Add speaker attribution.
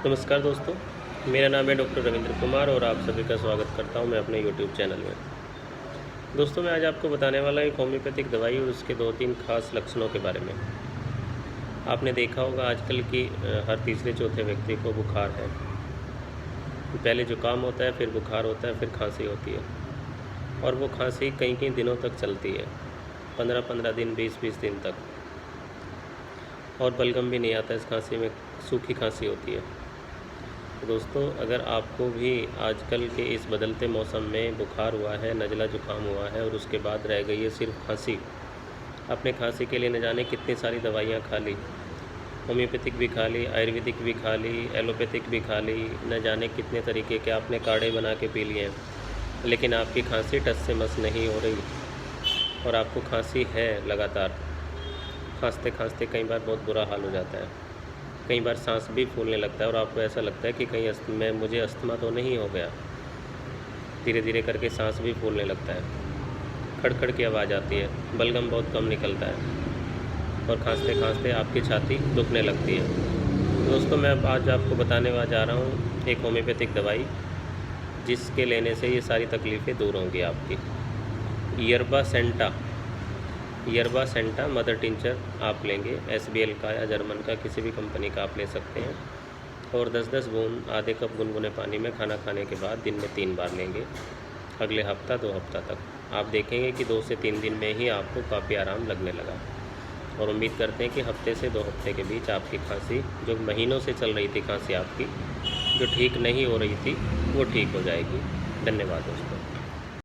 Speaker 1: नमस्कार दोस्तों, मेरा नाम है डॉक्टर रविंद्र कुमार और आप सभी का स्वागत करता हूं मैं अपने यूट्यूब चैनल में। दोस्तों, मैं आज आपको बताने वाला एक होम्योपैथिक दवाई और उसके 2-3 खास लक्षणों के बारे में। आपने देखा होगा आजकल की हर तीसरे चौथे व्यक्ति को बुखार है। पहले जुकाम होता है, फिर बुखार होता है, फिर खांसी होती है और वो खांसी कई दिनों तक चलती है, 15-15 दिन, 20-20 दिन तक, और बलगम भी नहीं आता इस खांसी में, सूखी खांसी होती है। तो दोस्तों, अगर आपको भी आजकल के इस बदलते मौसम में बुखार हुआ है, नज़ला जुकाम हुआ है और उसके बाद रह गई है सिर्फ खांसी, आपने खांसी के लिए न जाने कितनी सारी दवाइयाँ खा ली, होम्योपैथिक भी खा ली, आयुर्वेदिक भी खा ली, एलोपैथिक भी खा ली, न जाने कितने तरीके के आपने काढ़े बना के पी लिए हैं, लेकिन आपकी खांसी टस से मस नहीं हो रही और आपको खांसी है लगातार। खांसते खांसते कई बार बहुत बुरा हाल हो जाता है, कई बार सांस भी फूलने लगता है और आपको ऐसा लगता है कि कहीं मुझे अस्थमा तो नहीं हो गया। धीरे धीरे करके सांस भी फूलने लगता है, खड़खड़ की आवाज़ आती है, बलगम बहुत कम निकलता है और खांसते खांसते आपकी छाती दुखने लगती है। दोस्तों, मैं आज आपको बताने जा रहा हूँ एक होम्योपैथिक दवाई जिसके लेने से ये सारी तकलीफ़ें दूर होंगी आपकी। यरबा सेंटा मदर टिंचर आप लेंगे, SBL का या जर्मन का, किसी भी कंपनी का आप ले सकते हैं, और 10-10 बूंद आधे कप गुनगुने पानी में खाना खाने के बाद दिन में 3 बार लेंगे। अगले हफ्ता 2 हफ्ता तक आप देखेंगे कि 2 से 3 दिन में ही आपको काफ़ी आराम लगने लगा, और उम्मीद करते हैं कि हफ्ते से 2 हफ्ते के बीच आपकी खांसी, जो महीनों से चल रही थी खांसी आपकी, जो ठीक नहीं हो रही थी, वो ठीक हो जाएगी। धन्यवाद दोस्तों।